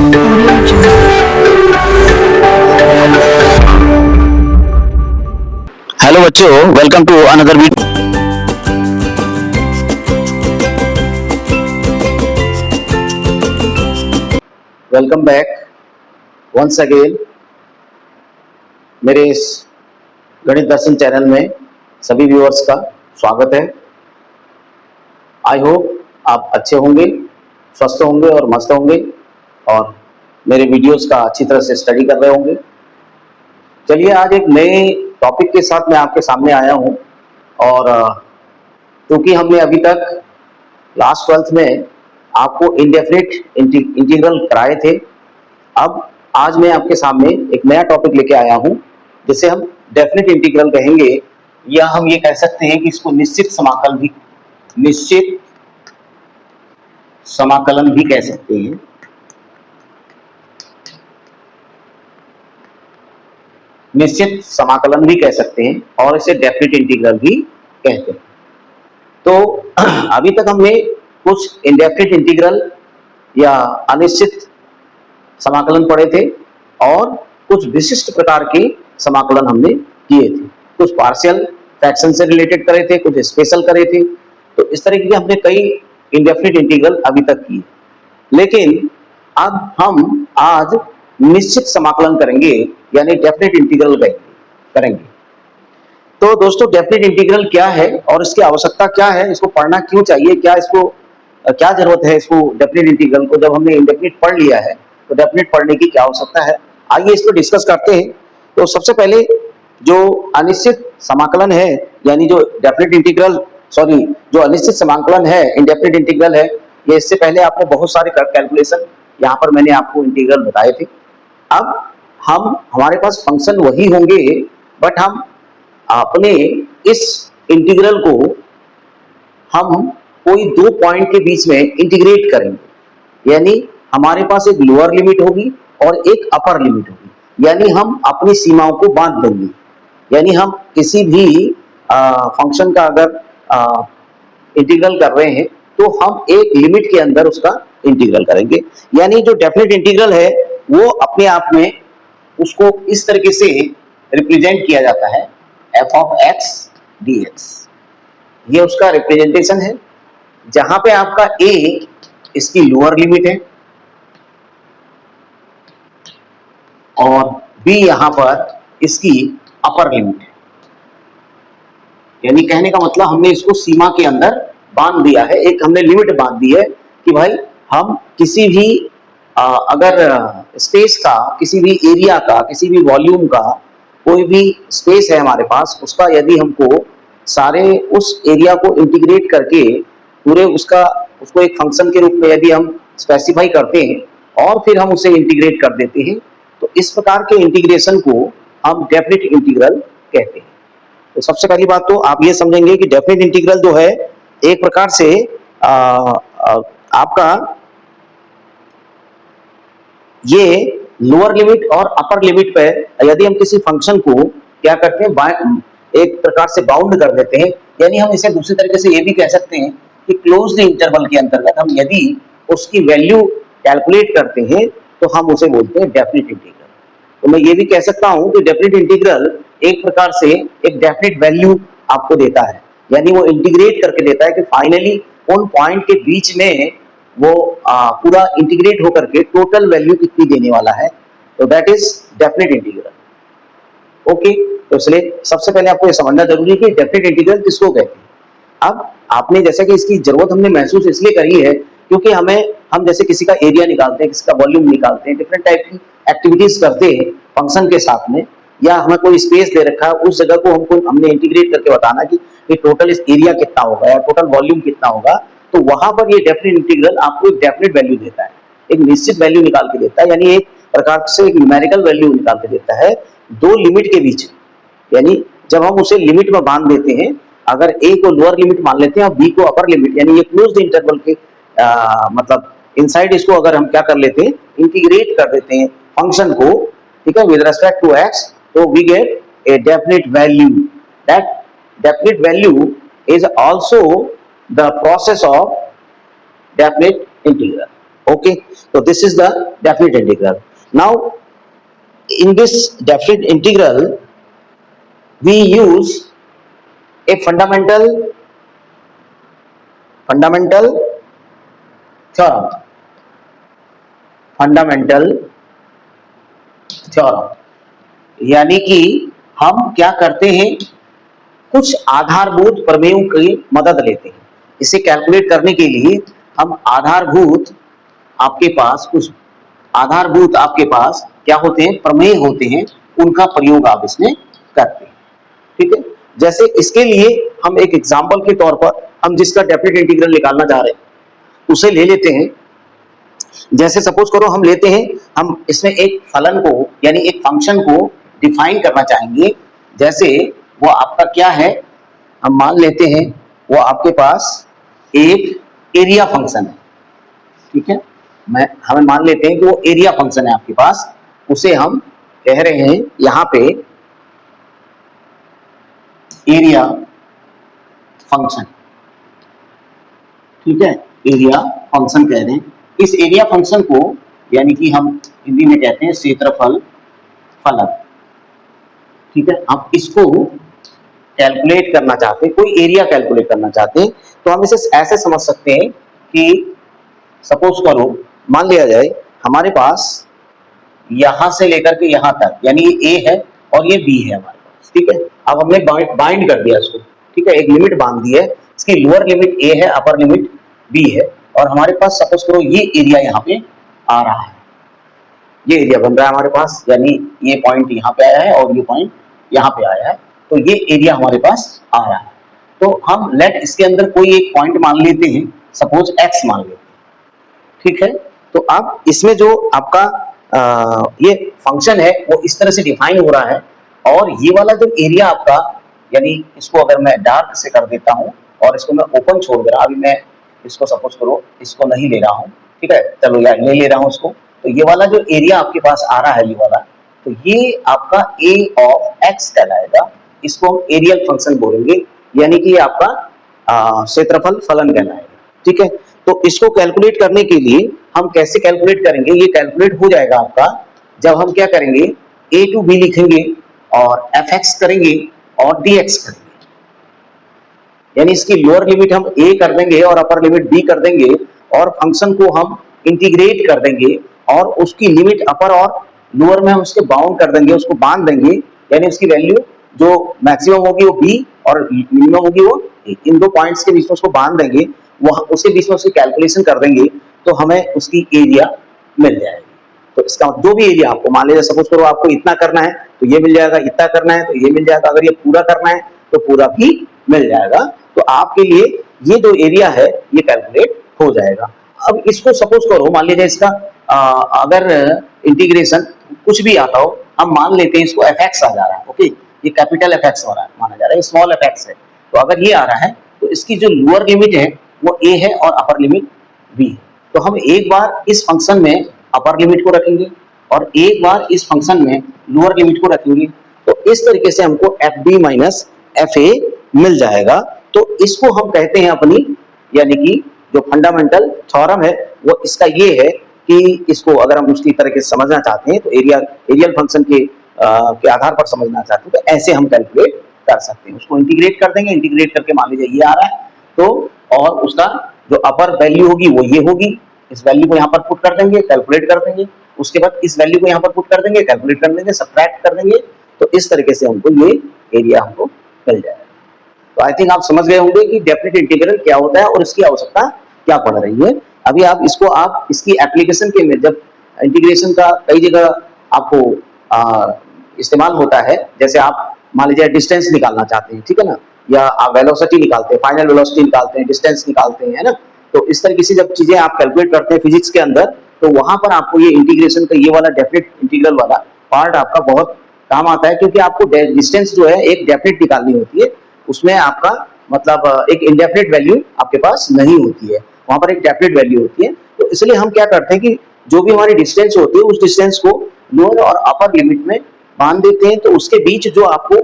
Hello बच्चों, welcome to another video. Welcome back once again मेरे इस गणित दर्शन चैनल में सभी व्यूअर्स का स्वागत है। आई होप आप अच्छे होंगे, स्वस्थ होंगे और मस्त होंगे और मेरे वीडियोस का अच्छी तरह से स्टडी कर रहे होंगे। चलिए, आज एक नए टॉपिक के साथ मैं आपके सामने आया हूं और क्योंकि हमने अभी तक क्लास 12th में आपको इंडेफिनिट इंटीग्रल कराए थे, अब आज मैं आपके सामने एक नया टॉपिक लेके आया हूं जिसे हम डेफिनिट इंटीग्रल कहेंगे, या हम ये कह सकते हैं कि इसको निश्चित समाकलन भी कह सकते हैं। निश्चित समाकलन भी कह सकते हैं और इसे डेफिनिट इंटीग्रल भी कहते हैं। तो अभी तक हमने कुछ इंडेफिनिट इंटीग्रल या अनिश्चित समाकलन पढ़े थे और कुछ विशिष्ट प्रकार के समाकलन हमने किए थे। कुछ पार्शियल फ्रैक्शन से रिलेटेड करे थे, कुछ स्पेशल करे थे। तो इस तरीके के हमने कई इंडेफिनिट इंटीग्रल अभी तक किए, लेकिन अब हम आज निश्चित समाकलन करेंगे, यानी डेफिनिट इंटीग्रल करेंगे। तो दोस्तों, डेफिनिट इंटीग्रल क्या है और इसकी आवश्यकता क्या है, इसको पढ़ना क्यों चाहिए, क्या जरूरत है इसको डेफिनिट इंटीग्रल को। जब हमने इंडेफिनिट पढ़ लिया है तो डेफिनिट पढ़ने की क्या आवश्यकता है, आइए इस पर डिस्कस करते हैं। तो सबसे पहले जो अनिश्चित समाकलन है, यानी जो डेफिनिट इंटीग्रल जो अनिश्चित समाकलन है, इंडेफिनिट इंटीग्रल है, ये इससे पहले आपको बहुत सारे कैलकुलेशन यहाँ पर मैंने आपको इंटीग्रल बताए थे। अब हमारे पास फंक्शन वही होंगे, बट हम अपने इस इंटीग्रल को हम कोई दो पॉइंट के बीच में इंटीग्रेट करेंगे, यानी हमारे पास एक लोअर लिमिट होगी और एक अपर लिमिट होगी, यानी हम अपनी सीमाओं को बांध देंगे। यानी हम किसी भी फंक्शन का अगर इंटीग्रल कर रहे हैं तो हम एक लिमिट के अंदर उसका इंटीग्रल करेंगे। यानी जो डेफिनिट इंटीग्रल है वो अपने आप में उसको इस तरीके से रिप्रेजेंट किया जाता है, f of x dx। ये उसका रिप्रेजेंटेशन है, जहां पे आपका a इसकी लोअर लिमिट है और b यहां पर इसकी अपर लिमिट है। यानी कहने का मतलब हमने इसको सीमा के अंदर बांध दिया है, एक हमने लिमिट बांध दी है कि भाई हम किसी भी अगर स्पेस का, किसी भी एरिया का, किसी भी वॉल्यूम का कोई भी स्पेस है हमारे पास, उसका यदि हमको सारे उस एरिया को इंटीग्रेट करके पूरे उसको एक फंक्शन के रूप में यदि हम स्पेसिफाई करते हैं और फिर हम उसे इंटीग्रेट कर देते हैं, तो इस प्रकार के इंटीग्रेशन को हम डेफिनिट इंटीग्रल कहते हैं। तो सबसे पहली बात तो आप ये समझेंगे कि डेफिनिट इंटीग्रल जो है एक प्रकार से आपका ये लोअर लिमिट और अपर लिमिट पर यदि हम किसी फंक्शन को क्या करते हैं, एक प्रकार से बाउंड कर देते हैं। यानी हम इसे दूसरी तरीके से ये भी कह सकते हैं कि क्लोज्ड इंटरवल के अंतर्गत हम यदि उसकी वैल्यू कैलकुलेट करते हैं तो हम उसे बोलते हैं डेफिनिट इंटीग्रल। तो मैं ये भी कह सकता हूं कि डेफिनिट इंटीग्रल एक प्रकार से एक डेफिनिट वैल्यू आपको देता है, यानी वो इंटीग्रेट करके देता है कि फाइनली उन पॉइंट के बीच में वो पूरा इंटीग्रेट होकर के टोटल वैल्यू कितनी देने वाला है। तो that is definite integral. Okay, तो इसलिए सबसे पहले आपको ये समझना जरूरी है कि डेफिनिट इंटीग्रल किसको कहते हैं। अब आपने जैसा कि इसकी जरूरत हमने महसूस इसलिए करी है क्योंकि हम जैसे किसी का एरिया निकालते हैं, किसी का वॉल्यूम निकालते हैं, डिफरेंट टाइप की एक्टिविटीज करते हैं फंक्शन के साथ में, या हमें कोई स्पेस दे रखा है, उस जगह को हमने इंटीग्रेट करके बताना कि टोटल इस एरिया कितना होगा या टोटल वॉल्यूम कितना होगा। तो वहां पर ये डेफिनिट इंटीग्रल आपको एक डेफिनिट वैल्यू देता है, एक निश्चित वैल्यू निकाल के देता है, यानी एक प्रकार से एक न्यूमेरिकल वैल्यू निकाल के देता है दो लिमिट के बीच। यानी जब हम उसे लिमिट में बांध देते हैं, अगर a को लोअर लिमिट मान लेते हैं और b को अपर लिमिट, यानी ये क्लोज्ड इंटरवल के मतलब इनसाइड इसको अगर हम क्या कर लेते हैं, इंटीग्रेट कर देते हैं फंक्शन को, ठीक है, विद रिस्पेक्ट टू x, तो we get a definite value. That definite value is also the process of definite integral. Okay, तो this is the definite integral. Now in this definite integral we use a fundamental theorem, यानी कि हम क्या करते हैं, कुछ आधारभूत प्रमेयों की मदद लेते हैं। इसे कैलकुलेट करने के लिए हम आधारभूत आपके पास क्या होते हैं, प्रमेय होते हैं, उनका प्रयोग आप इसमें करते हैं। ठीक है, जैसे इसके लिए हम एक एग्जांपल के तौर पर हम जिसका डेफिनेट इंटीग्रल निकालना चाह रहे हैं उसे ले लेते हैं। जैसे सपोज करो हम लेते हैं, हम इसमें एक फलन को यानी एक फंक्शन को डिफाइन करना चाहेंगे। जैसे वो आपका क्या है, हम मान लेते हैं वो आपके पास एक एरिया फंक्शन है। ठीक है, हमें मान लेते हैं कि वो एरिया फंक्शन है आपके पास, उसे हम कह रहे हैं यहां पे एरिया फंक्शन। ठीक है, एरिया फंक्शन कह रहे हैं। इस एरिया फंक्शन को यानी कि हम हिंदी में कहते हैं क्षेत्रफल फलन। ठीक है, हम इसको कैलकुलेट करना चाहते हैं, कोई एरिया कैलकुलेट करना चाहते हैं, तो हम इसे ऐसे समझ सकते हैं कि सपोज करो मान लिया जाए हमारे पास यहां से लेकर के यहां तक यानी ये ए है और ये बी है हमारे पास। ठीक है, अब हमने बाइंड कर दिया इसको। ठीक है, एक लिमिट बांध दी है, इसकी लोअर लिमिट ए है, अपर लिमिट बी है, और हमारे पास सपोज करो ये एरिया यहाँ पे आ रहा है, ये एरिया बन रहा है हमारे पास, यानी ये पॉइंट यहाँ पे आया है और ये पॉइंट यहाँ पे आया है, तो ये एरिया हमारे पास आ रहा है। तो हम लेट इसके अंदर कोई एक पॉइंट मान लेते हैं, सपोज एक्स मान लेते हैं। ठीक है, तो अब इसमें जो आपका ये फंक्शन है वो इस तरह से डिफाइन हो रहा है, और ये वाला जो एरिया आपका, यानी इसको अगर मैं डार्क से कर देता हूँ और इसको मैं ओपन छोड़ दे रहा, अभी मैं इसको सपोज करो इसको नहीं ले रहा हूँ। ठीक है, चलो यार ले रहा हूँ इसको, तो ये वाला जो एरिया आपके पास आ रहा है ये वाला, तो ये आपका ए ऑफ एक्स कहलाएगा। इसको हम एरियल फंक्शन बोलेंगे, यानी कि आपका क्षेत्रफल फलन कहलाएगा। ठीक है, तो इसको कैलकुलेट करने के लिए हम कैसे कैलकुलेट करेंगे, ये कैलकुलेट हो जाएगा आपका जब हम क्या करेंगे, ए टू बी लिखेंगे और एफ एक्स करेंगे और डी एक्स करेंगे। यानी इसकी लोअर लिमिट हम ए कर देंगे और अपर लिमिट बी कर देंगे, और फंक्शन को हम इंटीग्रेट कर देंगे और उसकी लिमिट अपर और लोअर में हम उसके बाउंड कर देंगे, उसको बांध देंगे, यानी उसकी वैल्यू जो मैक्सिमम होगी वो बी और मिनिमम होगी वो ए। इन दो पॉइंट्स के बीच में उसको बांध देंगे, वो उसके बीच में उसकी कैलकुलेशन कर देंगे, तो हमें उसकी एरिया मिल जाएगी। तो इसका जो भी एरिया आपको मान लीजिए सपोज करो आपको इतना करना है तो ये मिल जाएगा, इतना करना है तो ये मिल जाएगा, अगर ये पूरा करना है तो पूरा भी मिल जाएगा। तो आपके लिए ये जो एरिया है ये कैलकुलेट हो जाएगा। अब इसको सपोज करो मान लीजिए इसका अगर इंटीग्रेशन कुछ भी आता हो, हम मान लेते हैं इसको एफ एक्स आ जा रहा है। ओके, ये कैपिटल एफ एक्स हो रहा है, माना जा रहा है स्मॉल एफ एक्स है, तो अगर ये आ रहा है तो इसकी जो लोअर लिमिट है वो ए है और अपर लिमिट बी है। तो हम एक बार इस फंक्शन में अपर लिमिट को रखेंगे और एक बार इस फंक्शन में लोअर लिमिट को रखेंगे, तो इस तरीके से हमको F B minus F A मिल जाएगा। तो इसको हम कहते हैं अपनी, यानी कि जो फंडामेंटल थ्योरम है वो इसका ये है कि इसको अगर हम उसकी तरीके से समझना चाहते हैं तो एरियल फंक्शन के आधार पर समझना चाहते हैं तो ऐसे हम कैलकुलेट कर सकते हैं। उसको इंटीग्रेट कर देंगे, इंटीग्रेट करके मान लीजिए ये आ रहा है, तो और उसका जो अपर वैल्यू होगी वो ये होगी, इस वैल्यू को यहाँ पर पुट कर देंगे, कैलकुलेट कर देंगे, उसके बाद इस वैल्यू को यहाँ पर पुट कर देंगे, कैलकुलेट कर देंगे, सब्ट्रैक्ट कर देंगे, तो इस तरीके से हमको ये एरिया हमको मिल जाएगा। तो आई थिंक आप समझ गए होंगे कि डेफिनेट इंटीग्रल क्या होता है और इसकी आवश्यकता क्या पड़ रही है। अभी आप इसकी एप्लीकेशन के में जब इंटीग्रेशन का कई जगह आपको इस्तेमाल होता है, जैसे आप मान लीजिए डिस्टेंस निकालना चाहते हैं, ठीक है ना, या आप वेलोसिटी निकालते हैं, फाइनल वेलोसिटी निकालते हैं, डिस्टेंस निकालते हैं, है ना, तो इस तरीके से जब चीजें आप कैलकुलेट करते हैं फिजिक्स के अंदर, तो वहां पर आपको ये इंटीग्रेशन का ये वाला डेफिनेट इंटीग्रल वाला पार्ट आपका बहुत काम आता है, क्योंकि आपको डिस्टेंस जो है एक डेफिनेट निकालनी होती है, उसमें आपका मतलब एक इनडेफिनेट वैल्यू आपके पास नहीं होती है, वहां पर एक डेफिनेट वैल्यू होती है। तो इसलिए हम क्या करते हैं कि जो भी हमारी डिस्टेंस होती है उस डिस्टेंस को लोअर और अपर लिमिट में बांध देते हैं, तो उसके बीच जो आपको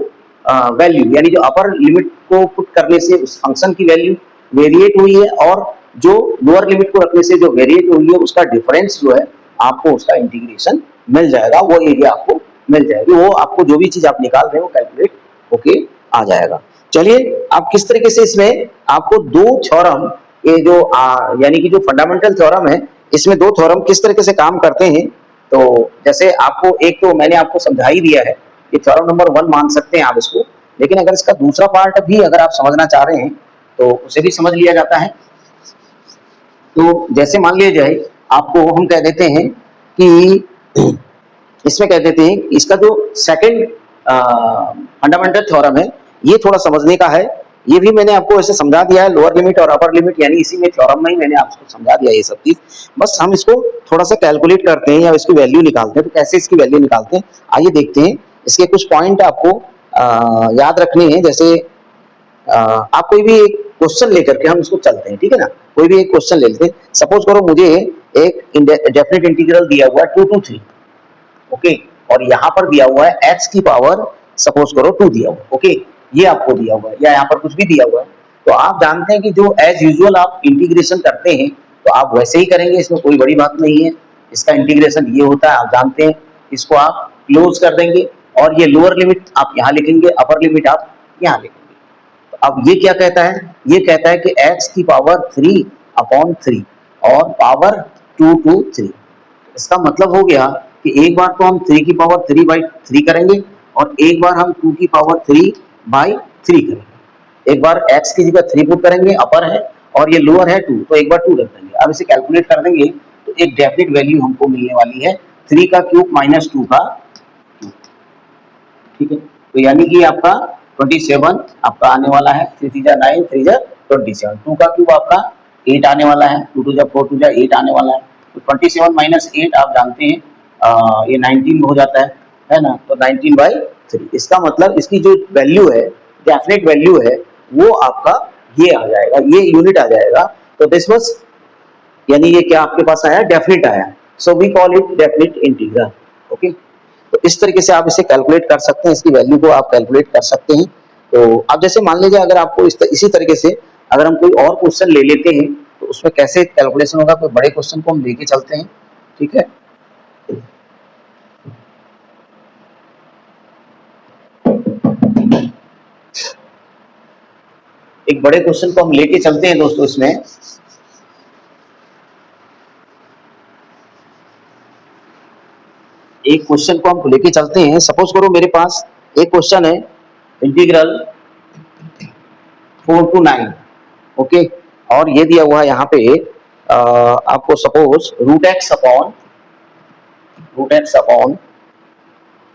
वैल्यू यानी जो अपर लिमिट को पुट करने से उस फंक्शन की वैल्यू वेरिएट हुई है और जो लोअर लिमिट को रखने से जो वेरिएट हुई है उसका डिफरेंस जो है आपको उसका इंटीग्रेशन मिल जाएगा, वो एरिया आपको मिल जाएगी, वो आपको जो भी चीज आप निकाल रहे हो कैलकुलेट होके आ जाएगा। चलिए आप किस तरीके से इसमें आपको दो थ्योरम, ये जो यानी कि जो फंडामेंटल थ्योरम है, इसमें दो थ्योरम किस तरीके से काम करते हैं। तो जैसे आपको एक तो मैंने आपको समझा ही दिया है कि थ्योरम नंबर 1 मान सकते हैं आप इसको, लेकिन अगर इसका दूसरा पार्ट भी अगर आप समझना चाह रहे हैं तो उसे भी समझ लिया जाता है। तो जैसे मान लिया जाए आपको हम कह देते हैं कि इसमें कह देते हैं इसका जो सेकंड फंडामेंटल थ्योरम है ये थोड़ा समझने का है। ये भी मैंने आपको ऐसे समझा दिया है, लोअर लिमिट और अपर लिमिट, यानी इसी में थ्योरम में ही मैंने आपको समझा दिया ये सब चीज। बस हम इसको थोड़ा सा कैलकुलेट करते हैं या इसकी वैल्यू निकालते हैं। तो कैसे इसकी वैल्यू निकालते हैं आइए देखते हैं। इसके कुछ पॉइंट आपको याद रखने हैं। जैसे आप कोई भी एक क्वेश्चन लेकर के हम इसको चलते हैं, ठीक है ना। कोई भी एक क्वेश्चन ले लेते हैं। सपोज करो मुझे एक डेफिनेट इंटीग्रल दिया हुआ है 2 to 3, ओके, और यहाँ पर दिया हुआ है x की पावर सपोज करो 2 दिया हुआ है, ओके, ये आपको दिया हुआ है या यहाँ पर कुछ भी दिया हुआ है। तो आप जानते हैं कि जो एज यूजुअल आप इंटीग्रेशन करते हैं तो आप वैसे ही करेंगे, इसमें कोई बड़ी बात नहीं है। इसका इंटीग्रेशन ये होता है, आप जानते हैं। इसको आप क्लोज कर देंगे और ये लोअर लिमिट आप यहाँ लिखेंगे, अपर लिमिट आप यहाँ लिखेंगे। तो अब ये क्या कहता है, ये कहता है कि x की पावर 3/3 और पावर 2 to 3। इसका मतलब हो गया कि एक बार तो हम 3 की पावर 3/3 करेंगे और एक बार हम 2 की पावर 3/3 करेंगे। एक बार x की जगह 3 पुट करेंगे, अपर है, और ये लोअर है 2, तो एक बार 2 रख देंगे। अब इसे कैलकुलेट कर देंगे तो एक डेफिनेट वैल्यू हमको मिलने वाली है 3 का क्यूब माइनस 2 का क्यूब, ठीक है। तो यानी कि आपका 27 आपका आने वाला है। 3 3 9, 3 27, 2 का क्यूब आपका 8 आने वाला है, 2 2 4 2 8 आने वाला है। तो 27 माइनस 8 आप जानते हैं ये 19 हो जाता है ना। तो 19/3, इसका मतलब इसकी जो वैल्यू है, डेफिनेट वैल्यू है, वो आपका ये आ जाएगा, ये यूनिट आ जाएगा। तो दिस वाज, यानी ये क्या आपके पास आया, डेफिनेट आया। So we call it definite integral, okay. तो इस तरीके से आप इसे कैलकुलेट कर सकते हैं, इसकी वैल्यू को आप कैलकुलेट कर सकते हैं। तो अब जैसे मान लीजिए अगर आपको इसी तरीके से अगर हम कोई और क्वेश्चन ले लेते हैं तो उसमें कैसे कैलकुलेशन होगा। कोई बड़े क्वेश्चन को हम लेके चलते हैं, ठीक है। एक बड़े क्वेश्चन को हम लेके चलते हैं दोस्तों। इसमें एक क्वेश्चन को हम लेके चलते हैं। सपोज करो मेरे पास एक क्वेश्चन है इंटीग्रल 4 to 9, ओके, और ये दिया हुआ है यहाँ पे आपको suppose √x upon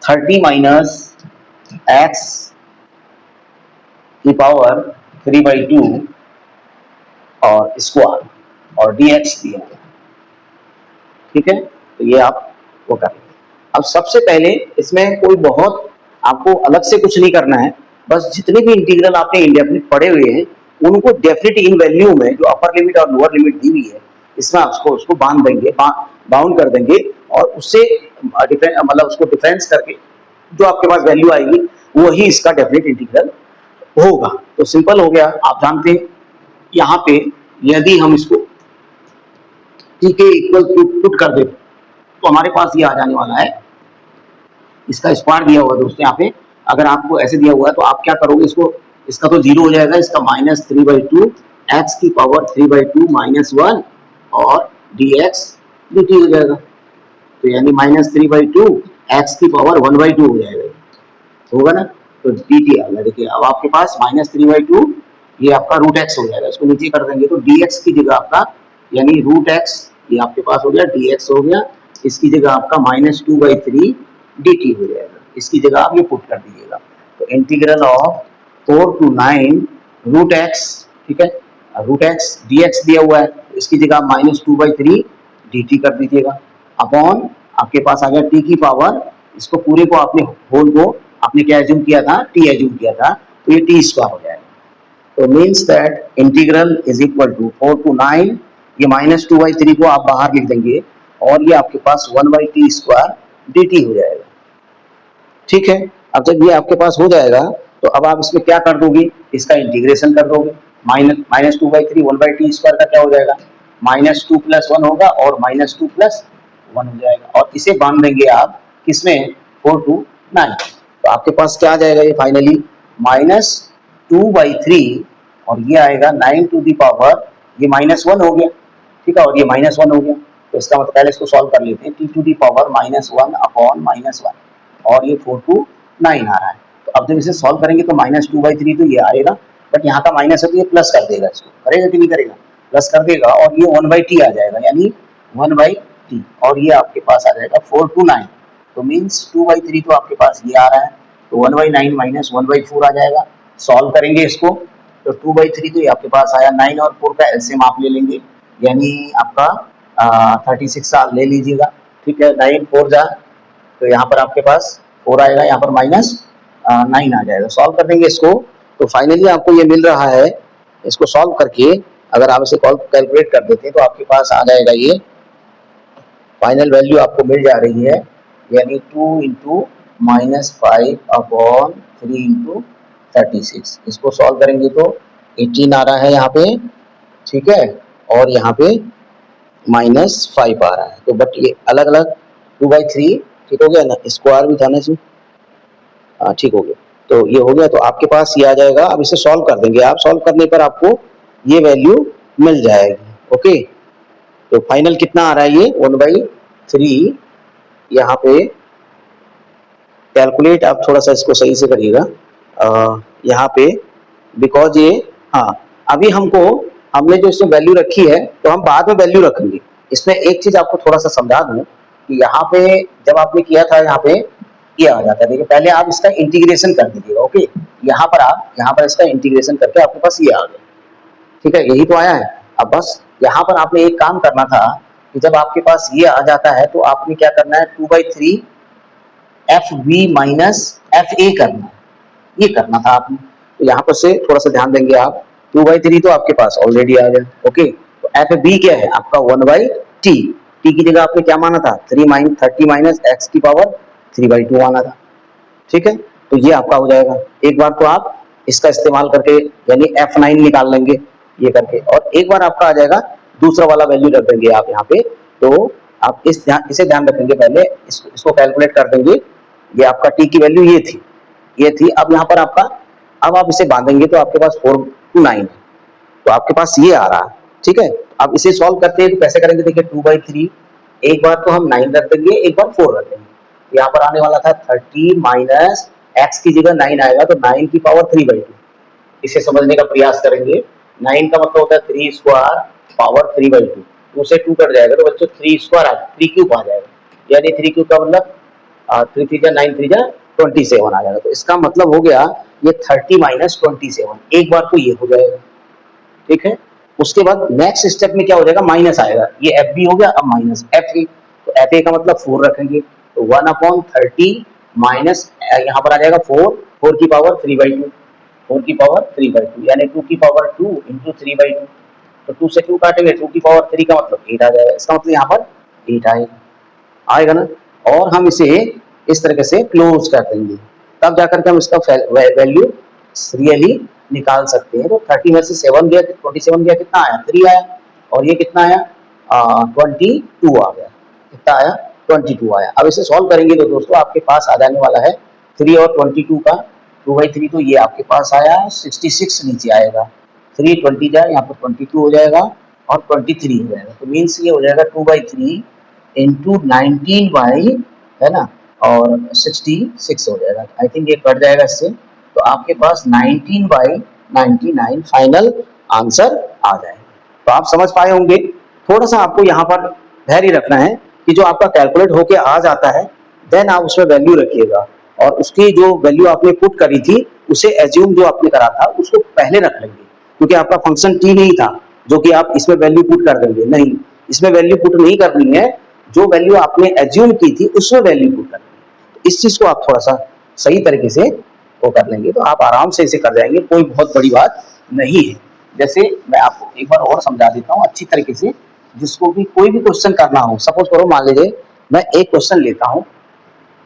30 minus x की पावर 3/2 और स्क्वायर और dx दिया हुआ, ठीक है। तो ये आप वो कर लेंगे। अब सबसे पहले इसमें कोई बहुत आपको अलग से कुछ नहीं करना है। बस जितने भी इंटीग्रल आपने इंडेफिनिट पढ़े हुए हैं उनको डेफिनेट इन वैल्यू में जो अपर लिमिट और लोअर लिमिट दी हुई है इसमें आपको उसको बांध देंगे, बाउंड कर देंगे, और उससे मतलब उसको डिफरेंस करके जो आपके पास वैल्यू आएगी वही इसका डेफिनेट इंटीग्रल होगा। तो सिंपल हो गया। आप जानते हैं यहाँ पे यदि हम इसको t के इक्वल टू पुट कर दे तो हमारे पास ये आ जाने वाला है। इसका स्क्वायर दिया हुआ है दोस्तों यहाँ पे। अगर आपको ऐसे दिया हुआ है तो आप क्या करोगे, इसको, इसका तो 0 हो जाएगा, इसका -3/2 x की पावर 3/2 -1 और dx dt हो जाएगा। तो यानी -3/2 x की पावर 1/2 हो जाएगा, होगा ना। तो dt आ गया। देखिए अब आपके पास -3/2 ये आपका √x हो जाएगा। इसको नीचे कर देंगे तो dx की जगह आपका यानी √x ये आपके पास हो गया, dx हो गया। इसकी जगह आपका -2/3 dt हो जाएगा। इसकी जगह आप ये पुट कर दीजिएगा। तो इंटीग्रल ऑफ 4 to 9 √x, ठीक है, √x dx दिया हुआ है, इसकी जगह -2/3 dt कर दीजिएगा अपॉन आपके पास आ गया t की पावर, इसको पूरे को आपने होल को आपने क्या एज्यूम किया था, t एज्यूम किया था, तो ये t स्क्वायर हो जाएगा। तो means that integral is equal to 4 to 9, ये -2/3 को आप बाहर लिख देंगे और ये आपके पास 1/t स्क्वायर dt हो जाएगा, ठीक है। अब जब ये आपके पास हो जाएगा तो अब आप इसमें क्या कर दोगे, इसका इंटीग्रेशन कर दोगे। -2/3 1/t स्क्वायर का क्या हो जाएगा, -2 + 1 होगा और -2 + 1 हो जाएगा, और इसे बांध देंगे आप किसमें, 4 to 9, तो आपके पास क्या आ जाएगा ये फाइनली -2/3, और ये आएगा 9 to the power, ये -1 हो गया, ठीक है, और ये -1 हो गया, तो इसका मतलब पहले इसको सॉल्व कर लेते हैं, t to the power -1 upon -1, और ये 4 to 9 आ रहा है। तो अब जब इसे सॉल्व करेंगे तो -2/3 तो ये आएगा, बट यहाँ का माइनस है तो ये प्लस कर देगा, इसको करेगा कि नहीं करेगा, प्लस कर देगा, और ये 1/t आ जाएगा, यानी 1/t, और ये आपके पास आ जाएगा 4 to 9, तो मीन्स 2/3 तो आपके पास ये आ रहा है, तो 1/9 माइनस 1/4 आ जाएगा। सॉल्व करेंगे इसको तो 2/3 तो ये आपके पास आया, 9 और 4 का एलसीएम आप ले लेंगे, यानी आपका 36 आप ले लीजिएगा, ठीक है, 9 4 जा, तो यहाँ पर आपके पास 4 आएगा, यहाँ पर -9 आ जाएगा। सॉल्व कर देंगे इसको तो फाइनली आपको ये मिल रहा है, इसको सॉल्व करके अगर आप इसे कैलकुलेट कर देते हैं तो आपके पास आ जाएगा, ये फाइनल वैल्यू आपको मिल जा रही है, यानी 2 इंटू -5 अपॉन 3 इंटू 36, इसको सॉल्व करेंगे तो 18 आ रहा है यहाँ पे, ठीक है, और यहाँ पे -5 आ रहा है, तो बट ये अलग अलग 2/3, ठीक हो गया ना, स्क्वायर भी था ना इसमें, हाँ ठीक हो गया, तो ये हो गया, तो आपके पास ये आ जाएगा। अब इसे सॉल्व कर देंगे, आप सॉल्व करने पर आपको ये वैल्यू मिल जाएगी, ओके, तो फाइनल कितना आ रहा है, ये 1/3, यहाँ पे कैलकुलेट आप थोड़ा सा इसको सही से करिएगा, यहाँ पे बिकॉज ये, हाँ अभी हमने जो इसमें वैल्यू रखी है तो हम बाद में वैल्यू रखेंगे। इसमें एक चीज आपको थोड़ा सा समझा दूं कि यहाँ पे जब आपने किया था, यहाँ पे ये आ जाता है, देखिए पहले आप इसका इंटीग्रेशन कर दीजिएगा, ओके, यहाँ पर इसका इंटीग्रेशन करके आपके पास ये आ गया, ठीक है, यही तो आया है। अब बस यहाँ पर आपने एक काम करना था कि जब आपके पास ये आ जाता है तो आपने क्या करना है, 2/3 FB माइनस FA करना है, ये करना था आपने, तो यहाँ पर से थोड़ा सा ध्यान देंगे आप, 2/3 तो आपके पास ऑलरेडी आ गया, ओके, तो FB क्या है आपका 1/t, t की जगह आपने क्या माना था, 30 माइनस x की पावर 3/2 माना था, ठीक है, तो ये आपका हो जाएगा। एक बार तो आप इसका इस्तेमाल करके यानी F9 निकाल लेंगे ये करके, और एक बार आपका आ जाएगा दूसरा वाला वैल्यू रख देंगे आप यहाँ पे, तो आप इसे ध्यान रखेंगे, पहले इसको कैलकुलेट कर देंगे, ये आपका t की वैल्यू ये थी, अब यहाँ पर आपका, अब आप इसे बांधेंगे तो आपके पास 4 to 9 है, तो आपके पास ये आ रहा है, ठीक है, अब इसे सॉल्व करते हैं तो कैसे करेंगे, देखिए 2/3, एक बार तो हम 9 रख देंगे, एक बार 4 रख देंगे, यहाँ पर आने वाला था 30 माइनस एक्स की जगह 9 आएगा, तो 9 की पावर 3/2, इसे समझने का प्रयास करेंगे। 9 का मतलब होता है 3 स्क्वायर पावर 3/2, 2 से 2 कट जाएगा तो बच्चों 3 स्क्वायर 3 क्यूब आ जाएगा, यानी 3 क्यूब का मतलब 3 3 जा 9 3 जा 27 आ जाएगा, तो इसका मतलब हो गया ये 30 माइनस 27, एक बार तो ये हो जाएगा, ठीक है, उसके बाद नेक्स्ट स्टेप में क्या हो जाएगा, माइनस आएगा, ये एफ बी हो गया, अब माइनस एफ ए, तो एफ ए का मतलब 4 रखेंगे, तो 1/30 माइनस यहाँ पर आ जाएगा 4 की पावर 3/2, 4 की पावर 3/2, यानी 2 की पावर 2 इंटू 3/2, तो 2 से 2 काटेंगे, 2 की पावर 3 का मतलब 8 आ जाएगा, इसका मतलब यहाँ पर 8 आएगा ना, और हम इसे इस तरीके से क्लोज कर देंगे, तब जाकर के हम इसका वैल्यू रियली निकाल सकते हैं। तो 30 में से 7 गया, 27 गया, कितना आया, 3 आया, और ये कितना आया, 22 आ गया, कितना आया, 22 आया। अब इसे सॉल्व करेंगे तो दोस्तों आपके पास आ जाने वाला है 3 और 22 का 2/3, तो ये आपके पास आया 66 नीचे आएगा, 3 20 जाए, यहाँ पर 22 हो जाएगा और 23 हो जाएगा, तो मीन्स ये हो जाएगा 2/3 इंटू 19 बाई, है ना, और 66 हो जाएगा, आई थिंक ये कट जाएगा इससे, तो आपके पास 19/99 फाइनल आंसर आ जाएगा। तो आप समझ पाए होंगे, थोड़ा सा आपको यहाँ पर धैर्य रखना है कि जो आपका कैलकुलेट होके आ जाता है देन आप उसमें वैल्यू रखिएगा, और उसकी जो वैल्यू आपने पुट करी थी उसे एज्यूम जो आपने करा था उसको पहले रख लेंगे, क्योंकि आपका फंक्शन टी नहीं था जो कि आप इसमें वैल्यू पुट कर देंगे, नहीं, इसमें वैल्यू पुट नहीं करनी है, जो वैल्यू आपने एज्यूम की थी उसमें वैल्यू पुट करनी है। तो इस चीज को आप थोड़ा सा सही तरीके से वो कर लेंगे तो आप आराम से इसे कर जाएंगे, कोई बहुत बड़ी बात नहीं है। जैसे मैं आपको एक बार और समझा देता हूँ अच्छी तरीके से, जिसको भी कोई भी क्वेश्चन करना हो, सपोज करो मान लीजिए मैं एक क्वेश्चन लेता हूँ,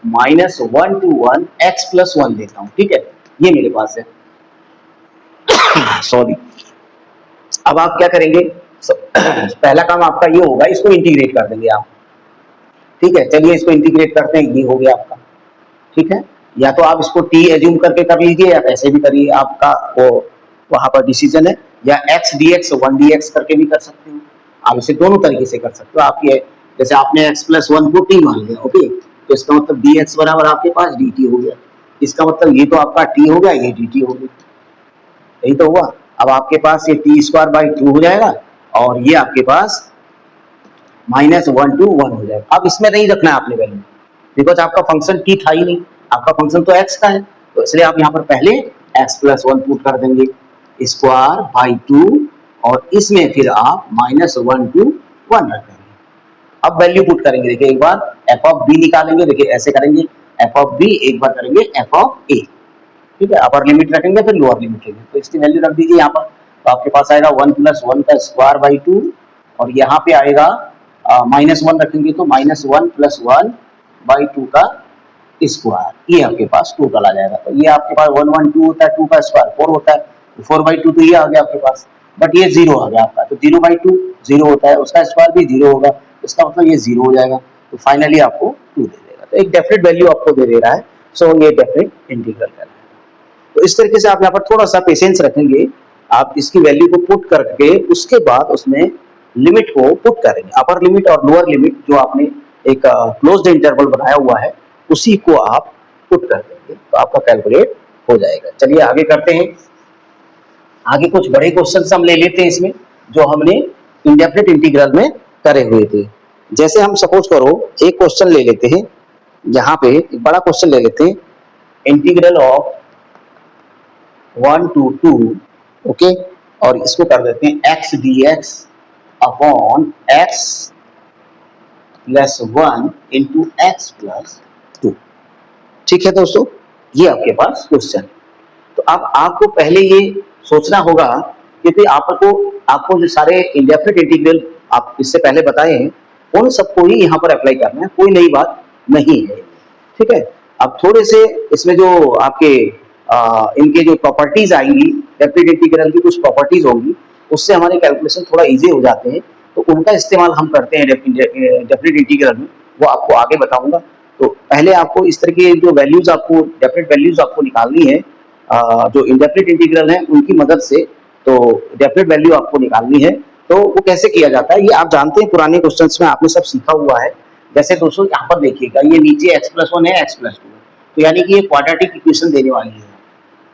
-1 to 1 x + 1 लेता हूँ, ठीक है, ये मेरे पास है सॉरी। अब आप क्या करेंगे, पहला काम आपका ये होगा, इसको इंटीग्रेट कर देंगे आप, ठीक है, चलिए इसको इंटीग्रेट करते हैं, ये हो गया आपका। ठीक है, या तो आप इसको टी एज्यूम करके कर लीजिए या ऐसे भी करिए, आपका वो वहां पर डिसीजन है। या x d x one D x करके भी कर सकते हो, आप इसे दोनों तरीके से कर सकते हो। आपके जैसे आपने एक्स प्लस वन को टी मान लिया, ओके, तो इसका मतलब डी एक्स बराबर आपके पास डी टी हो गया। इसका मतलब ये तो आपका टी हो गया, ये डी टी हो गया, यही तो हुआ। अब आपके पास ये टी स्क्वायर बाई टू हो जाएगा और ये आपके पास माइनस वन टू वन हो जाएगा। अब इसमें नहीं रखना है आपने वैल्यू, बिकॉज आपका फंक्शन टी था ही नहीं, आपका फंक्शन तो एक्स का है, तो इसलिए आप यहाँ पर पहले एक्स प्लस वन पुट कर देंगे स्क्वायर बाई टू, और इसमें फिर आप माइनस वन टू वन रख देंगे। अब वैल्यू पुट करेंगे, देखिए एक बार एफ ऑफ बी निकालेंगे, देखिए ऐसे करेंगे एफ ऑफ बी, एक बार करेंगे एफ ऑफ ए। ठीक है, अपर लिमिट रखेंगे फिर लोअर लिमिट रखेंगे, तो इसकी वैल्यू रख दीजिए यहाँ पर। तो आपके पास आएगा वन प्लस वन का स्क्वायर बाई टू, और यहाँ पे आएगा माइनस वन रखेंगे तो minus one plus one by two का स्क्वायर, ये आपके पास टोटल आ जाएगा। तो ये आपके पास वन वन टू होता है, टू का स्क्वायर फोर होता है, फोर बाई टू तो ये आ गया आपके पास, बट ये जीरो आ गया आपका, तो जीरो बाई टू जीरो होता है, उसका स्क्वायर भी जीरो होगा, इसका मतलब ये जीरो हो जाएगा। तो फाइनली आपको टू दे देगा, तो एक डेफिनेट वैल्यू आपको दे दे रहा है, सो ये डेफिनेट इंटीग्रल है। तो इस तरीके से आप यहाँ पर थोड़ा सा पेशेंस रखेंगे, आप इसकी वैल्यू को पुट करके उसके बाद उसमें लिमिट को पुट करेंगे, अपर लिमिट और लोअर लिमिट जो आपने एक क्लोज्ड इंटरवल बनाया हुआ है उसी को आप पुट कर देंगे, तो आपका कैलकुलेट हो जाएगा। चलिए आगे करते हैं, आगे कुछ बड़े क्वेश्चन हम ले लेते हैं इसमें, जो हमने इंडेफिनिट इंटीग्रल में करे हुए थे। जैसे हम सपोज करो एक क्वेश्चन ले लेते हैं, यहाँ पे एक बड़ा क्वेश्चन ले लेते हैं, integral of one to two, okay, और इसको कर देते हैं x d x upon x plus one into x plus two. ठीक है दोस्तों, ये आपके पास क्वेश्चन। तो अब आपको पहले ये सोचना होगा, क्योंकि आपको जो सारे इंडेफिनिट इंटीग्रल आप इससे पहले बताए हैं उन सबको ही यहाँ पर अप्लाई करना है, कोई नई बात नहीं है। ठीक है, अब थोड़े से इसमें जो आपके इनके जो प्रॉपर्टीज आएंगी, डेफिनिट इंटीग्रल की कुछ प्रॉपर्टीज होंगी, उससे हमारे कैलकुलेशन थोड़ा इजी हो जाते हैं, तो उनका इस्तेमाल हम करते हैं डेफिनिट इंटीग्रल में, वो आपको आगे बताऊंगा। तो पहले आपको इस तरह की जो वैल्यूज आपको डेफिनिट वैल्यूज आपको निकालनी है, जो इंडेफिनिट इंटीग्रल है उनकी मदद से, तो डेफिनिट वैल्यू आपको निकालनी है। तो वो कैसे किया जाता है ये आप जानते हैं, पुराने क्वेश्चंस में आपने सब सीखा हुआ है। जैसे दोस्तों यहाँ पर देखिएगा, ये नीचे एक्स प्लस वन है, एक्स प्लस टू है, तो यानी कि ये क्वाड्रेटिक इक्वेशन देने वाली है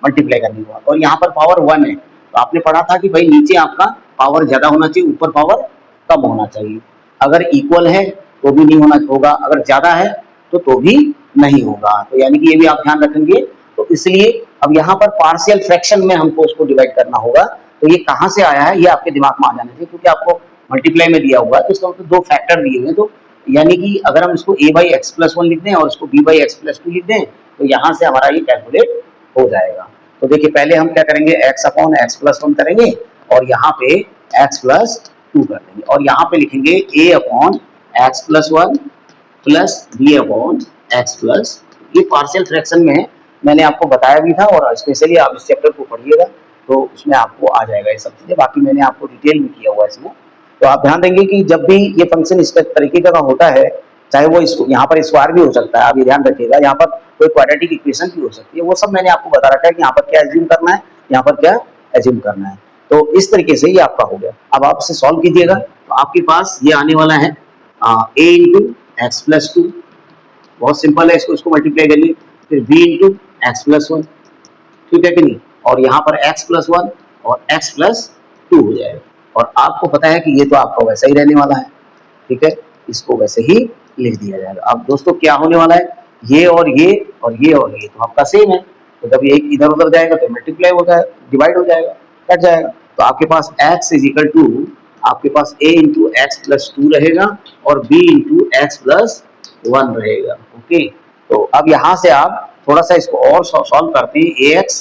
मल्टीप्लाई करने के बाद, और यहाँ पर पावर वन है, तो आपने पढ़ा था कि भाई नीचे आपका पावर ज्यादा होना चाहिए, ऊपर पावर कम होना चाहिए। अगर इक्वल है तो भी नहीं होगा, अगर ज्यादा है तो भी नहीं होगा, तो यानी कि ये भी आप ध्यान रखेंगे। तो इसलिए अब यहाँ पर पार्शियल फ्रैक्शन में हमको उसको डिवाइड करना होगा, तो ये कहाँ से आया है ये आपके दिमाग में आ जाना चाहिए, क्योंकि आपको मल्टीप्लाई में दिया हुआ है, तो इसका मतलब दो फैक्टर दिए हुए हैं, तो यानी कि अगर हम इसको a by x plus one लिख दें और इसको b by x plus to लिख दें, तो यहाँ से हमारा ये कैलकुलेट हो जाएगा। तो देखिए पहले हम क्या करेंगे, x upon x plus one करेंगे और यहाँ पे x प्लस टू कर देंगे, और यहाँ पे लिखेंगे a upon x plus one plus b upon x plus. ये पार्शियल फ्रैक्शन में मैंने आपको बताया भी था, और स्पेशली आप इस चैप्टर को पढ़िएगा तो उसमें आपको आ जाएगा ये सब चीज़ें, बाकी मैंने आपको डिटेल में किया हुआ है इसमें। तो आप ध्यान देंगे कि जब भी ये फंक्शन इस तरीके का होता है, चाहे वो इसको यहाँ पर स्क्वायर भी हो सकता है, आप ये ध्यान रखिएगा, यहाँ पर कोई क्वाड्रेटिक इक्वेशन भी हो सकती है, वो सब मैंने आपको बता रखा है कि यहाँ पर क्या एज्यूम करना है, यहाँ पर क्या एज्यूम करना है। तो इस तरीके से ये आपका हो गया। अब आप इसे सॉल्व कीजिएगा, तो आपके पास ये आने वाला है a into x plus to, बहुत सिंपल है, इसको मल्टीप्लाई करिए, फिर b into x plus one, ठीक है कि नहीं, और यहाँ पर x प्लस वन और x प्लस टू हो जाएगा। और आपको पता है कि ये तो आपका वैसा ही रहने वाला है, ठीक है, इसको वैसे ही लिख दिया जाएगा। अब दोस्तों क्या होने वाला है, ये और ये और ये और ये तो आपका सेम है, तो जब ये इधर उधर जाएगा तो मल्टीप्लाई होता है, डिवाइड हो जाएगा, कट जाएगा, तो आपके पास x इज इक्वल टू आपके पास a into x plus to रहेगा और b into x plus one रहेगा। ओके, तो अब यहाँ से आप थोड़ा सा इसको और सॉल्व करते हैं, ax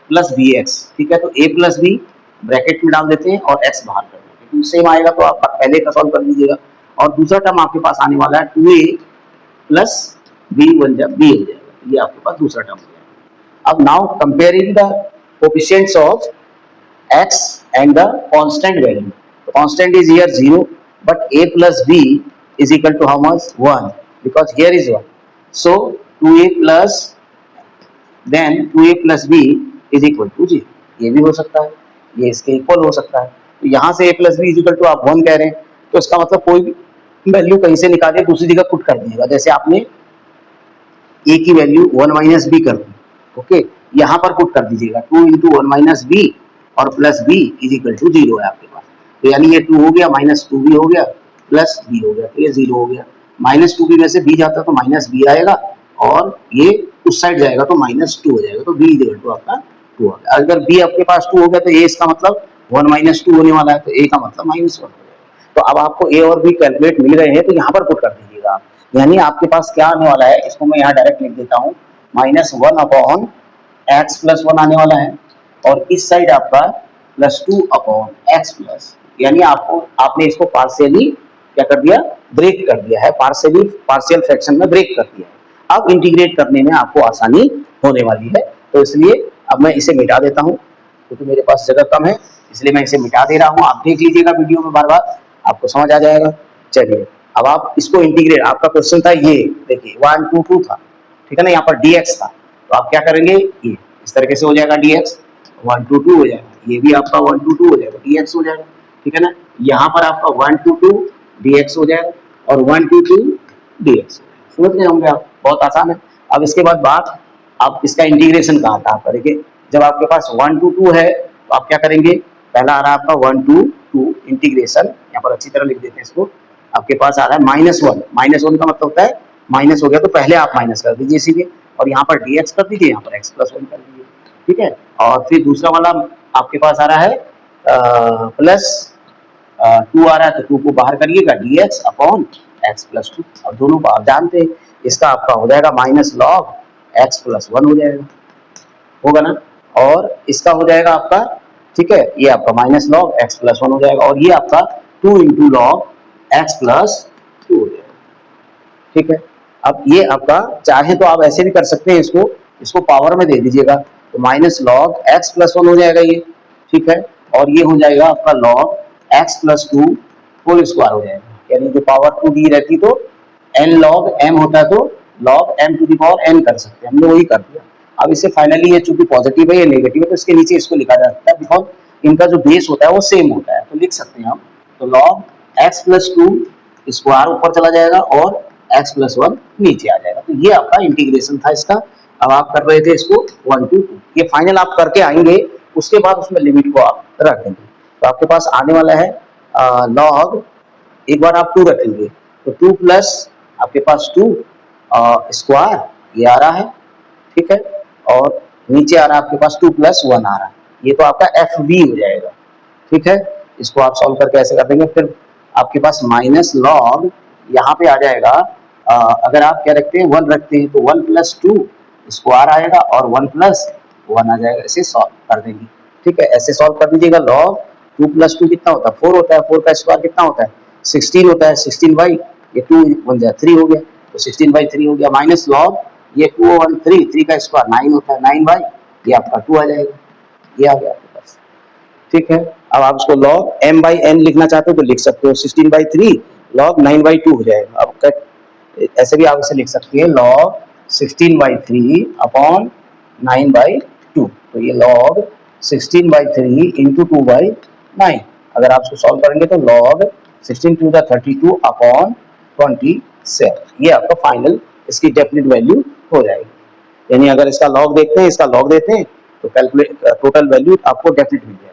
प्लस बी एक्स, ठीक है, तो a प्लस बी ब्रैकेट में डाल देते हैं और x बाहर कर देते हैं, सेम आएगा, तो आप पहले का सॉल्व कर लीजिएगा। और दूसरा टर्म आपके पास आने वाला है 2a प्लस b बन जाए b हो जाएगा, ये आपके पास दूसरा टर्म हो जाएगा। अब now comparing the coefficients of x and the constant value, तो constant is here 0, but a plus b is equal to how much 1, because here is 1. So 2a plus then 2a plus b is equal to 0. ये भी हो सकता है, ये इसके equal हो सकता है। तो यहाँ से a plus b is equal to आप 1 कह रहे हैं, तो इसका मतलब कोई भी वैल्यू कहीं से निकालिए, दूसरी जगह पुट कर दीजिएगा। जैसे आपने a की वैल्यू 1 माइनस बी कर दी, ओके, यहाँ पर पुट कर दीजिएगा 2 इंटू 1 माइनस बी और plus b is equal to 0 है आपके पास। तो यानी ये 2 हो गया, माइनस 2 भी हो गया, प्लस बी हो गया, तो ये 0 हो गया। माइनस 2 भी में से बी जाता तो माइनस बी आएगा, और ये उस साइड जाएगा तो माइनस 2 हो जाएगा, तो बी इज इक्वल टू आपका 2 हो गया। अगर बी आपके पास 2 हो गया तो ए इसका मतलब 1 माइनस 2 होने वाला है, तो ए का मतलब माइनस 1 हो जाएगा। तो अब आपको ए और बी कैलकुलेट मिल गए हैं, तो यहाँ पर पुट कर दीजिएगा आप। यानी आपके पास क्या आने वाला है, इसको मैं यहाँ डायरेक्ट लिख देता हूँ, -1 अपॉन एक्स प्लस 1 आने वाला है, और इस साइड आपका +2 अपॉन एक्स प्लस, यानी आपने इसको पार्शियली क्या कर दिया, ब्रेक कर दिया है, पार्शियल फ्रैक्शन में ब्रेक कर दिया है। अब इंटीग्रेट करने में आपको आसानी होने वाली है, तो इसलिए अब मैं इसे मिटा देता हूँ, क्योंकि मेरे पास जगह कम है, इसलिए मैं इसे मिटा दे रहा हूँ। आप देख लीजिएगा वीडियो में बार बार, आपको समझ आ जाएगा। चलिए अब आप इसको इंटीग्रेट, आपका क्वेश्चन था ये देखिए 1 2 2 था, ठीक है ना, यहाँ पर dx था, तो आप क्या करेंगे, ये इस तरीके से हो जाएगा dx 1 2 2 हो जाएगा, ये भी आपका 1 2 2 हो जाएगा, dx हो जाएगा, ठीक है ना। यहाँ पर आपका 1 2 2 dx हो जाएगा और 1 2 2 dx। समझ गए होंगे आप, बहुत आसान है। अब इसके बाद बात, आप इसका इंटीग्रेशन कहाँ था आपका, देखिए जब आपके पास 1 2 2 है तो आप क्या करेंगे, पहला आ रहा है आपका 1 2 2 इंटीग्रेशन, यहाँ पर अच्छी तरह लिख देते हैं इसको, आपके पास आ रहा है -1, -1 का मतलब होता है माइनस हो गया, तो पहले आप माइनस कर दीजिए सीधे, और यहाँ पर dx कर दीजिए, यहाँ पर x प्लस 1 कर दीजिए, ठीक है। और फिर दूसरा वाला आपके पास आ रहा है प्लस 2 आ रहा है, तो 2 को बाहर करिएगा, dx अपॉन x प्लस 2। अब दोनों को आप जानते हैं, इसका आपका हो जाएगा माइनस लॉग x प्लस 1 हो जाएगा, होगा ना, और इसका हो जाएगा आपका, ठीक है, ये आपका माइनस लॉग x प्लस 1 हो जाएगा, और ये आपका 2 इंटू लॉग x प्लस 2 हो जाएगा, ठीक है। अब ये आपका, चाहे तो आप ऐसे भी कर सकते हैं, इसको पावर में दे दीजिएगा, तो माइनस लॉग x प्लस 1 हो जाएगा ये, ठीक है, और ये हो जाएगा आपका log x plus 2 whole square हो जाएगा, यानी जो पावर 2 दी रहती तो n लॉग m होता है, तो log m to the power n कर सकते हैं, हमने वही कर दिया। अब इसे फाइनली ये चूंकि पॉजिटिव है, ये नेगेटिव है, तो इसके नीचे इसको लिखा जा सकता है, बिकॉज इनका जो बेस होता है वो सेम होता है, तो लिख सकते हैं हम, तो लॉग x प्लस 2 स्क्वायर ऊपर चला जाएगा और x प्लस 1 नीचे आ जाएगा। तो ये आपका इंटीग्रेशन था इसका। अब आप कर रहे थे इसको 1 2 2, ये फाइनल आप करके आएंगे, उसके बाद उसमें लिमिट को आप रख देंगे, तो आपके पास आने वाला है लॉग, एक बार आप 2 रखेंगे तो 2 प्लस आपके पास 2 स्क्वायर ये आ रहा है, ठीक है, और नीचे आ रहा है आपके पास 2 प्लस 1 आ रहा है, ये तो आपका एफ बी हो जाएगा, ठीक है। इसको आप सॉल्व करके ऐसे कर देंगे, फिर आपके पास माइनस लॉग यहाँ पे आ जाएगा, अगर आप क्या रखते हैं 1 रखते हैं तो 1 प्लस 2 स्क्वायर आएगा और 1 प्लस 1 आ जाएगा, इसे सॉल्व कर देंगे, ठीक है, ऐसे सॉल्व कर दीजिएगा। लॉग 2 प्लस 2 कितना होता है, 4 होता है, 4 का स्क्वायर कितना होता है, 16 होता है, 16 बाई ये 2 बन जाए 3 हो गया, तो 16 बाई 3 हो गया, माइनस लॉग ये 2 1 3, 3 का स्क्वायर 9 होता है, 9 बाई ये आपका 2 आ जाएगा, ये आ गया आपके पास, ठीक है। अब आप इसको लॉग m बाई n लिखना चाहते हो तो लिख सकते हो, 16 बाई 3 लॉग 9 बाई 2 हो जाएगा। अब ऐसे भी आप इसे लिख सकते हैं, लॉग 16 बाई 3 अपॉन 9 बाई 2, तो ये लॉग 16 बाई 3 इंटू 2 बाई 9, अगर आप इसको सॉल्व करेंगे तो लॉग 16 टू द 32 अपॉन 27, ये आपका फाइनल इसकी डेफिनेट वैल्यू हो जाएगी। यानी अगर इसका लॉग देखते हैं, इसका लॉग देते हैं, तो कैलकुलेट टोटल वैल्यू आपको डेफिनेट मिल जाएगी।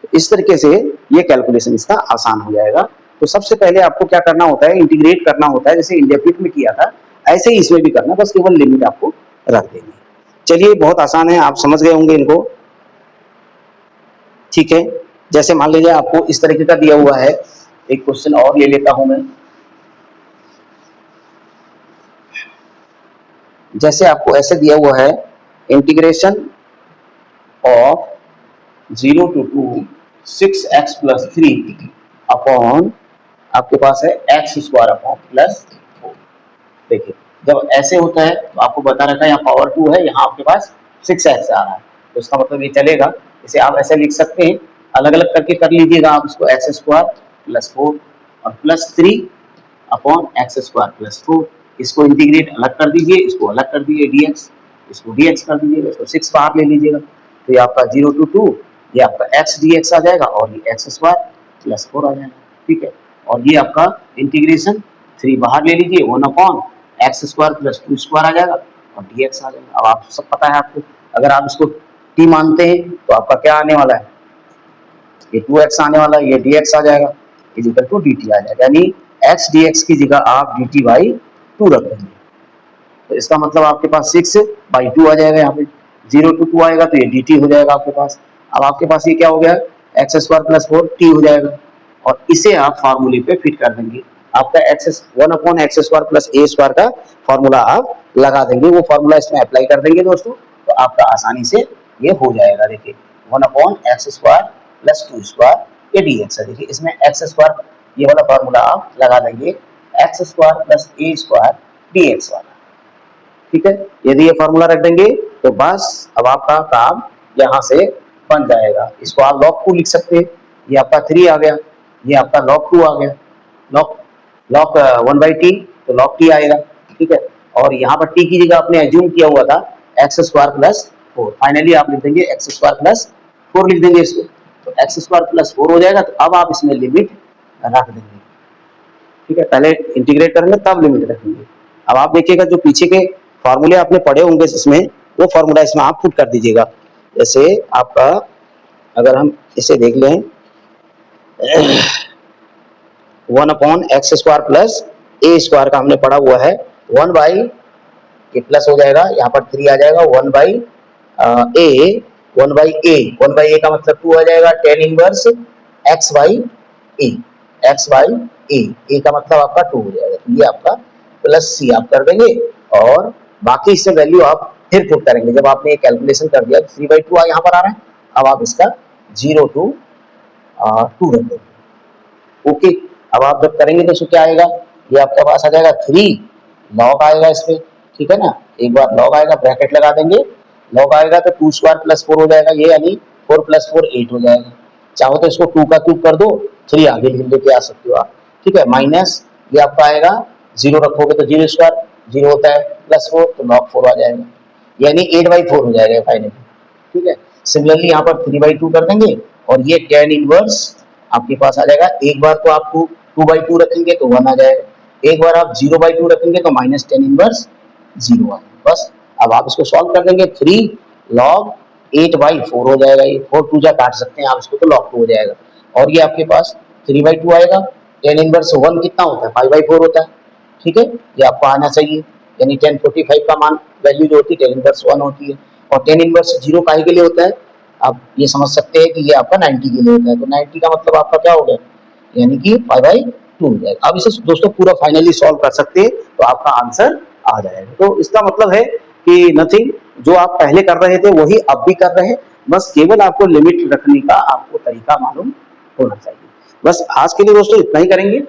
तो इस तरीके से ये कैलकुलेशन इसका आसान हो जाएगा। तो सबसे पहले आपको क्या करना होता है, इंटीग्रेट करना होता है, जैसे इंडेफिनिट में किया था ऐसे ही इसमें भी करना, बस केवल लिमिट आपको रख देंगे। चलिए बहुत आसान है, आप समझ गए होंगे इनको, ठीक है। जैसे मान लीजिए आपको इस तरीके का दिया हुआ है, एक क्वेश्चन और ले लेता हूं मैं, जैसे आपको ऐसे दिया हुआ है, integration of 0 to 2 6x plus 3 upon आपके पास है एक्स स्क्वायर अपॉन प्लस 4। देखिए जब ऐसे होता है तो आपको बता रखा है यहाँ पावर 2 है, यहाँ आपके पास 6x आ रहा है, तो इसका मतलब ये चलेगा, इसे आप ऐसे लिख सकते हैं, अलग अलग करके कर लीजिएगा आप इसको, एक्स स्क्वायर प्लस 4 और plus 3 upon x square plus 4। इसको इंटीग्रेट अलग कर दीजिए, इसको अलग कर दीजिए dx, इसको dx कर दीजिएगा, इसको 6 बाहर ले लीजिएगा, तो ये आपका 0 to 2 ये आपका x dx आ जाएगा और ये एक्स स्क्वायर प्लस 4 आ जाएगा। ठीक है, और ये आपका इंटीग्रेशन 3 बाहर ले लीजिए, 1 upon x square plus 2 square आ जाएगा और dx आ जाएगा। अब आप सब पता है आपको, अगर आप इसको t मानते हैं तो आपका क्या आने वाला है, ये 2x आने वाला है, ये dx आ जाएगा, इज इक्वल टू dt आ जाएगा, यानी x dx की जगह आप dt बाई 2 रख देंगे, तो इसका मतलब आपके पास 6/2 आ जाएगा। यहाँ पे 0 to 2 आएगा तो ये dt हो जाएगा आपके पास। अब आपके पास ये क्या हो गया, एक्स स्क्वायर प्लस 4 t हो जाएगा, और इसे आप फार्मूले पे फिट कर देंगे। आपका x 1 upon x square plus a square का फार्मूला आप लगा देंगे, वो फार्मूला इसमें अप्लाई कर देंगे दोस्तों, तो आपका आसानी से ये हो जाएगा। देखिए 1 upon x square plus 2 square ये dx है। देखिए इसमें एक्स स्क्वायर ये वाला फार्मूला आप लगा देंगे, x square plus a square dx वाला। ठीक है, यदि ये फार्मूला रख देंगे तो बस अब आपका काम यहाँ से बन जाएगा। इसको आप log 2 लिख सकते हैं, ये आपका 3 आ गया, ये आपका log 2 आ गया, log 1/t तो log t आएगा। ठीक है, और यहाँ पर t की जगह आपने एज्यूम किया हुआ था एक्स स्क्वायर प्लस 4, फाइनली आप लिख देंगे एक्स स्क्वायर प्लस 4 लिख देंगे इसको, तो एक्स स्क्वायर प्लस 4 हो जाएगा। तो अब आप इसमें लिमिट रख देंगे। ठीक है, पहले इंटीग्रेट करेंगे तब लिमिट रखेंगे। अब आप देखिएगा जो पीछे के फार्मूले आपने पढ़े होंगे इसमें, वो फार्मूला इसमें आप पुट कर दीजिएगा। जैसे आपका अगर हम इसे देख लें 1 upon x square plus a square का हमने पढ़ा हुआ है, 1 बाई ये प्लस हो जाएगा, यहाँ पर 3 आ जाएगा, 1 बाई ए, 1 बाई ए का मतलब 2 आ जाएगा, tan inverse x by a, x by a का मतलब आपका 2 हो जाएगा, तो ये आपका प्लस सी आप कर देंगे, और बाकी इससे वैल्यू आप फिर पुट करेंगे। जब आपने ये कैलकुलेशन कर दिया 3/2 यहाँ पर आ रहा है, अब आप इसका 0 to 2 रख देंगे। ओके, अब आप जब करेंगे तो इसको क्या आएगा, ये आपके पास आ जाएगा 3 लॉग आएगा इस पे। ठीक है ना, एक बार लॉग आएगा ब्रैकेट लगा देंगे, लॉग आएगा तो 2 स्क्वायर प्लस 4 हो जाएगा, ये यानी 4 प्लस 4 8 हो जाएगा। चाहो तो इसको 2 का क्यूब कर दो, 3 आगे लेके आ सकते हो आप। ठीक है, माइनस ये आपका आएगा 0 रखोगे तो 0 स्क्वायर 0 होता है, प्लस 4 तो लॉग 4 आ जाएगा, यानी 8/4 हो जाएगा फाइनली। ठीक है, सिमिलरली यहाँ पर 3/2 कर देंगे, और ये टेन इनवर्स आपके पास आ जाएगा। एक बार तो आप 2/2 रखेंगे तो 1 आ जाएगा, एक बार आप 0/2 रखेंगे तो माइनस टेन इनवर्स 0 आ जाएगा। बस अब आप इसको सॉल्व कर देंगे, 3 log 8/4 हो जाएगा, ये 4 2 जा काट सकते हैं आप इसको, तो log 2 हो जाएगा, और ये आपके पास 3/2 आएगा, टेन इनवर्स 1 कितना होता है 5/4 होता है। ठीक है, ये आपको आना चाहिए, यानी 1045 का मान वैल्यू जो होती है टेन इनवर्स 1 होती है, और टेन इनवर्स 0 काहे के लिए होता है, आप ये समझ सकते हैं कि ये आपका 90 के लिए होता है, तो 90 का मतलब आपका क्या हो गया, यानी कि 5/2 हो जाएगा। अब इसे दोस्तों पूरा फाइनली सॉल्व कर सकते हैं तो आपका आंसर आ जाएगा। तो इसका मतलब है कि नथिंग, जो आप पहले कर रहे थे वही अब भी कर रहे हैं, बस केवल आपको लिमिट रखने का आपको तरीका मालूम होना चाहिए। बस आज के लिए दोस्तों इतना ही करेंगे,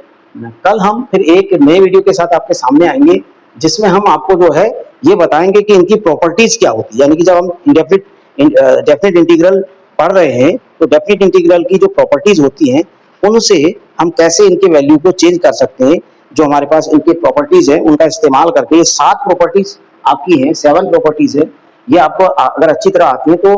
कल हम फिर एक नए वीडियो के साथ आपके सामने आएंगे, जिसमें हम आपको जो है ये बताएंगे कि इनकी प्रॉपर्टीज क्या होती है। यानी कि जब हम डेफिनेट इंटीग्रल पढ़ रहे हैं तो डेफिनेट इंटीग्रल की जो प्रॉपर्टीज होती हैं उनसे हम कैसे इनके वैल्यू को चेंज कर सकते हैं। जो हमारे पास इनके प्रॉपर्टीज है उनका इस्तेमाल करके, ये 7 प्रॉपर्टीज आपकी हैं, 7 प्रॉपर्टीज है, ये आपको अगर अच्छी तरह आती है तो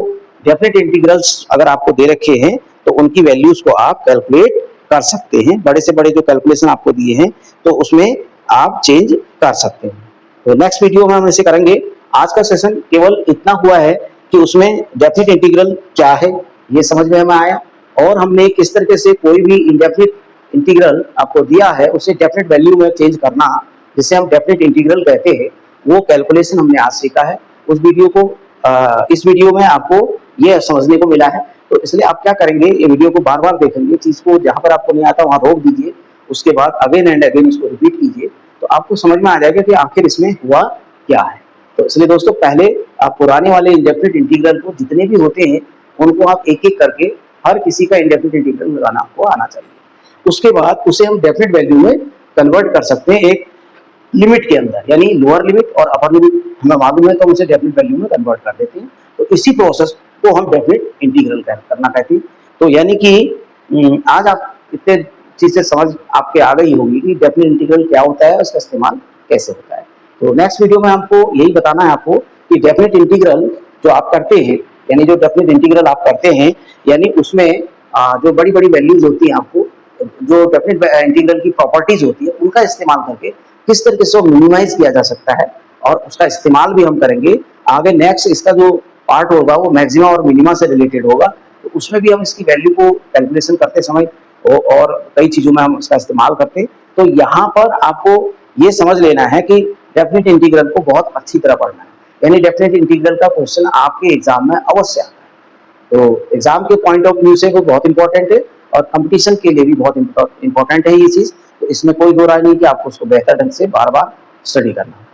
डेफिनेट इंटीग्रल्स अगर आपको दे रखे हैं तो उनकी वैल्यूज को आप कैलकुलेट कर सकते हैं। बड़े से बड़े जो कैलकुलेशन आपको दिए हैं तो उसमें आप चेंज कर सकते हैं। तो नेक्स्ट वीडियो में हम इसे करेंगे। आज का सेशन केवल इतना हुआ है कि उसमें डेफिनेट इंटीग्रल क्या है ये समझ में हमें आया, और हमने किस तरीके से कोई भी इंडेफिनिट इंटीग्रल आपको दिया है उसे डेफिनेट वैल्यू में चेंज करना, जिसे हम डेफिनेट इंटीग्रल कहते हैं, वो कैलकुलेशन हमने आज सीखा है। उस वीडियो को इस वीडियो में आपको ये समझने को मिला है, तो इसलिए आप क्या करेंगे, ये वीडियो को बार बार देखेंगे, चीज को जहां पर आपको नहीं आता वहां रोक दीजिए, उसके बाद अगेन एंड अगेन इसको रिपीट कीजिए, तो आपको समझ में आ जाएगा कि आखिर इसमें हुआ क्या है। तो इसलिए दोस्तों पहले आप पुराने वाले इंडेफिनिट इंटीग्रल को जितने भी होते हैं उनको आप एक एक करके हर किसी का इंडेफिनिट इंटीग्रल लगाना आपको आना चाहिए। उसके बाद उसे हम डेफिनेट वैल्यू में कन्वर्ट कर सकते हैं एक लिमिट के अंदर, यानी लोअर लिमिट और अपर लिमिट हमें मालूम है तो हम उसे डेफिनेट वैल्यू में कन्वर्ट कर देते हैं। तो इसी प्रोसेस को हम डेफिनेट इंटीग्रल करना कहते हैं। तो यानी कि आज आप इतने चीज़ से समझ आपके आ गई होगी कि डेफिनेट इंटीग्रल क्या होता है, उसका इस्तेमाल कैसे होता है। तो नेक्स्ट वीडियो में हमको यही बताना है आपको कि डेफिनेट इंटीग्रल जो आप करते हैं, यानी जो डेफिनेट इंटीग्रल आप करते हैं, यानी उसमें जो बड़ी-बड़ी वैल्यूज होती हैं, आपको जो डेफिनेट इंटीग्रल की प्रॉपर्टीज होती है, उनका इस्तेमाल करके किस तरीके से मिनिमाइज किया जा सकता है, और उसका इस्तेमाल भी हम करेंगे। आगे नेक्स्ट इसका जो पार्ट होगा वो मैक्सिमा और मिनिमा से रिलेटेड होगा, तो उसमें भी हम इसकी वैल्यू को कैलकुलेशन करते समय और कई चीज़ों में हम इसका इस्तेमाल करते हैं। तो यहाँ पर आपको ये समझ लेना है कि डेफिनेट इंटीग्रल को बहुत अच्छी तरह पढ़ना है, यानी डेफिनेट इंटीग्रल का क्वेश्चन आपके एग्जाम में अवश्य आता है। तो एग्जाम के पॉइंट ऑफ व्यू से वो बहुत इंपॉर्टेंट है, और कंपटीशन के लिए भी बहुत इंपॉर्टेंट है ये चीज़। तो इसमें कोई दो राय नहीं कि आपको उसको बेहतर ढंग से बार बार स्टडी करना है।